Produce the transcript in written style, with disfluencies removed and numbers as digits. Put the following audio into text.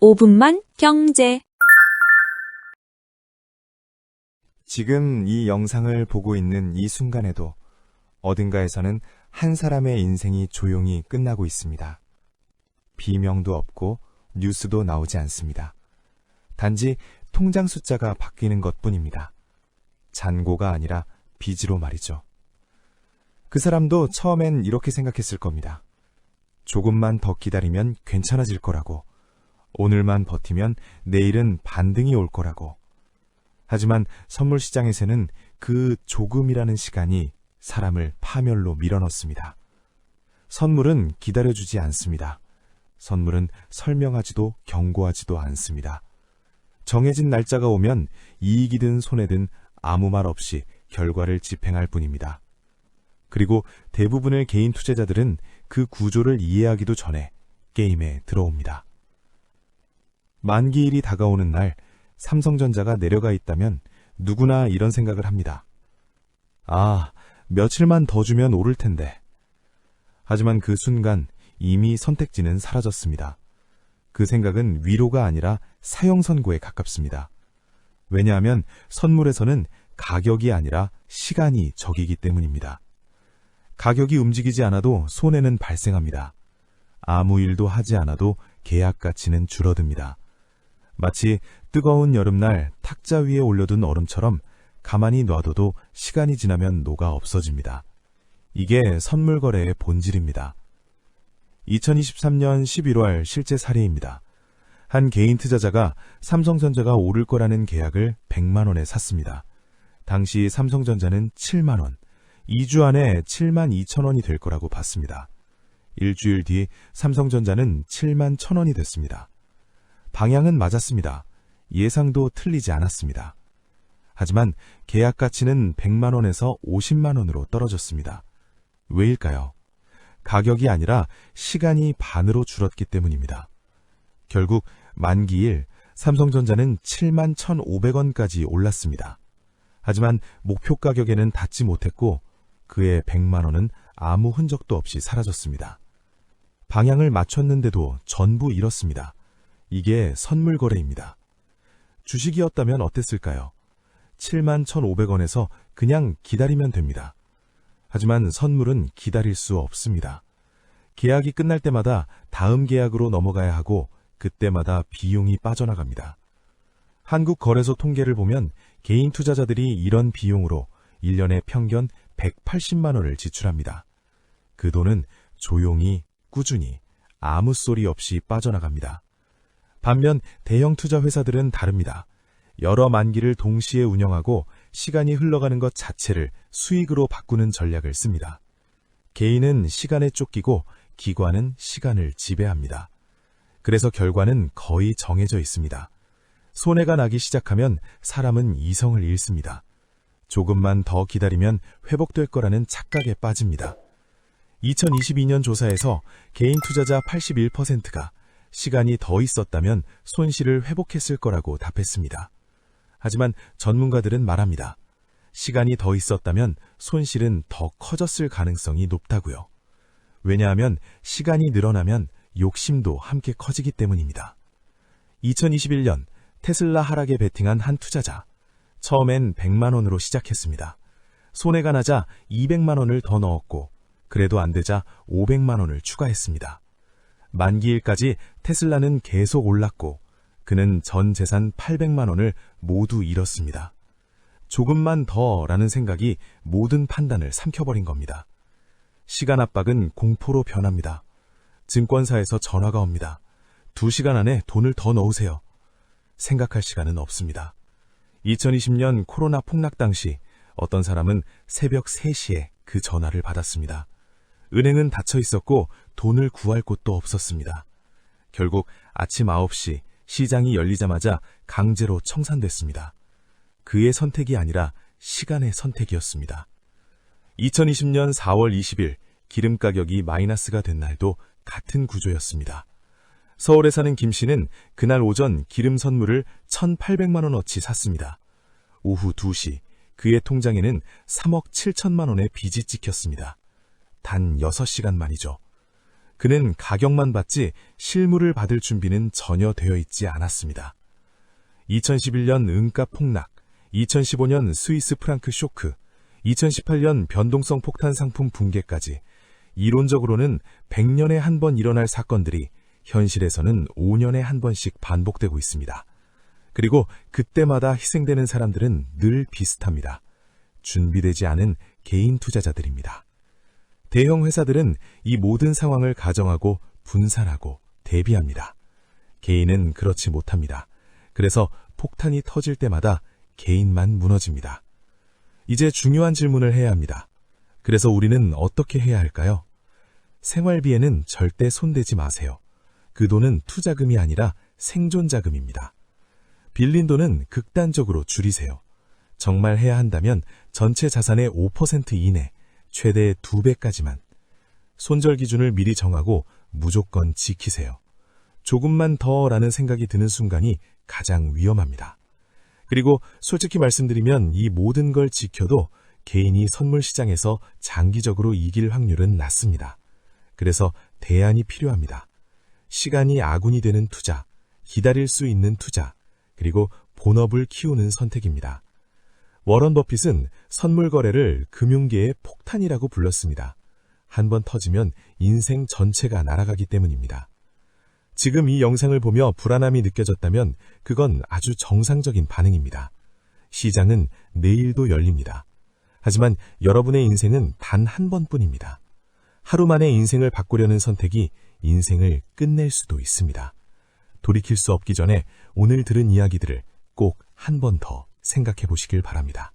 5분만 경제. 지금 이 영상을 보고 있는 이 순간에도 어딘가에서는 한 사람의 인생이 조용히 끝나고 있습니다. 비명도 없고 뉴스도 나오지 않습니다. 단지 통장 숫자가 바뀌는 것뿐입니다. 잔고가 아니라 빚으로 말이죠. 그 사람도 처음엔 이렇게 생각했을 겁니다. 조금만 더 기다리면 괜찮아질 거라고, 오늘만 버티면 내일은 반등이 올 거라고. 하지만 선물 시장에서는 그 조금이라는 시간이 사람을 파멸로 밀어넣습니다. 선물은 기다려주지 않습니다. 선물은 설명하지도 경고하지도 않습니다. 정해진 날짜가 오면 이익이든 손해든 아무 말 없이 결과를 집행할 뿐입니다. 그리고 대부분의 개인 투자자들은 그 구조를 이해하기도 전에 게임에 들어옵니다. 만기일이 다가오는 날 삼성전자가 내려가 있다면 누구나 이런 생각을 합니다. 아, 며칠만 더 주면 오를 텐데. 하지만 그 순간 이미 선택지는 사라졌습니다. 그 생각은 위로가 아니라 사형 선고에 가깝습니다. 왜냐하면 선물에서는 가격이 아니라 시간이 적이기 때문입니다. 가격이 움직이지 않아도 손해는 발생합니다. 아무 일도 하지 않아도 계약 가치는 줄어듭니다. 마치 뜨거운 여름날 탁자 위에 올려둔 얼음처럼 가만히 놔둬도 시간이 지나면 녹아 없어집니다. 이게 선물 거래의 본질입니다. 2023년 11월 실제 사례입니다. 한 개인 투자자가 삼성전자가 오를 거라는 계약을 100만 원에 샀습니다. 당시 삼성전자는 7만 원, 2주 안에 7만 2천 원이 될 거라고 봤습니다. 일주일 뒤 삼성전자는 7만 1천 원이 됐습니다. 방향은 맞았습니다. 예상도 틀리지 않았습니다. 하지만 계약 가치는 100만 원에서 50만 원으로 떨어졌습니다. 왜일까요? 가격이 아니라 시간이 반으로 줄었기 때문입니다. 결국 만기일 삼성전자는 7만 1,500원까지 올랐습니다. 하지만 목표 가격에는 닿지 못했고 그의 100만 원은 아무 흔적도 없이 사라졌습니다. 방향을 맞췄는데도 전부 잃었습니다. 이게 선물 거래입니다. 주식이었다면 어땠을까요? 7만 1,500원에서 그냥 기다리면 됩니다. 하지만 선물은 기다릴 수 없습니다. 계약이 끝날 때마다 다음 계약으로 넘어가야 하고 그때마다 비용이 빠져나갑니다. 한국거래소 통계를 보면 개인 투자자들이 이런 비용으로 1년에 평균 180만 원을 지출합니다. 그 돈은 조용히, 꾸준히, 아무 소리 없이 빠져나갑니다. 반면 대형 투자 회사들은 다릅니다. 여러 만기를 동시에 운영하고 시간이 흘러가는 것 자체를 수익으로 바꾸는 전략을 씁니다. 개인은 시간에 쫓기고 기관은 시간을 지배합니다. 그래서 결과는 거의 정해져 있습니다. 손해가 나기 시작하면 사람은 이성을 잃습니다. 조금만 더 기다리면 회복될 거라는 착각에 빠집니다. 2022년 조사에서 개인 투자자 81%가 시간이 더 있었다면 손실을 회복했을 거라고 답했습니다. 하지만 전문가들은 말합니다. 시간이 더 있었다면 손실은 더 커졌을 가능성이 높다고요. 왜냐하면 시간이 늘어나면 욕심도 함께 커지기 때문입니다. 2021년 테슬라 하락에 베팅한 한 투자자. 처음엔 100만 원으로 시작했습니다. 손해가 나자 200만 원을 더 넣었고 그래도 안 되자 500만 원을 추가했습니다. 만기일까지 테슬라는 계속 올랐고 그는 전 재산 800만 원을 모두 잃었습니다. 조금만 더라는 생각이 모든 판단을 삼켜버린 겁니다. 시간 압박은 공포로 변합니다. 증권사에서 전화가 옵니다. 2시간 안에 돈을 더 넣으세요. 생각할 시간은 없습니다. 2020년 코로나 폭락 당시 어떤 사람은 새벽 3시에 그 전화를 받았습니다. 은행은 닫혀 있었고 돈을 구할 곳도 없었습니다. 결국 아침 9시 시장이 열리자마자 강제로 청산됐습니다. 그의 선택이 아니라 시간의 선택이었습니다. 2020년 4월 20일 기름 가격이 마이너스가 된 날도 같은 구조였습니다. 서울에 사는 김 씨는 그날 오전 기름 선물을 1,800만 원어치 샀습니다. 오후 2시 그의 통장에는 3억 7천만 원의 빚이 찍혔습니다. 단 6시간 만이죠. 그는 가격만 받지 실물을 받을 준비는 전혀 되어 있지 않았습니다. 2011년 은가 폭락, 2015년 스위스 프랑크 쇼크, 2018년 변동성 폭탄 상품 붕괴까지 이론적으로는 100년에 한 번 일어날 사건들이 현실에서는 5년에 한 번씩 반복되고 있습니다. 그리고 그때마다 희생되는 사람들은 늘 비슷합니다. 준비되지 않은 개인 투자자들입니다. 대형 회사들은 이 모든 상황을 가정하고 분산하고 대비합니다. 개인은 그렇지 못합니다. 그래서 폭탄이 터질 때마다 개인만 무너집니다. 이제 중요한 질문을 해야 합니다. 그래서 우리는 어떻게 해야 할까요? 생활비에는 절대 손대지 마세요. 그 돈은 투자금이 아니라 생존자금입니다. 빌린 돈은 극단적으로 줄이세요. 정말 해야 한다면 전체 자산의 5% 이내, 최대 2배까지만. 손절 기준을 미리 정하고 무조건 지키세요. 조금만 더라는 생각이 드는 순간이 가장 위험합니다. 그리고 솔직히 말씀드리면 이 모든 걸 지켜도 개인이 선물 시장에서 장기적으로 이길 확률은 낮습니다. 그래서 대안이 필요합니다. 시간이 아군이 되는 투자, 기다릴 수 있는 투자, 그리고 본업을 키우는 선택입니다. 워런 버핏은 선물 거래를 금융계의 폭탄이라고 불렀습니다. 한번 터지면 인생 전체가 날아가기 때문입니다. 지금 이 영상을 보며 불안함이 느껴졌다면 그건 아주 정상적인 반응입니다. 시장은 내일도 열립니다. 하지만 여러분의 인생은 단 한 번뿐입니다. 하루 만에 인생을 바꾸려는 선택이 인생을 끝낼 수도 있습니다. 돌이킬 수 없기 전에 오늘 들은 이야기들을 꼭 한 번 더 생각해 보시길 바랍니다.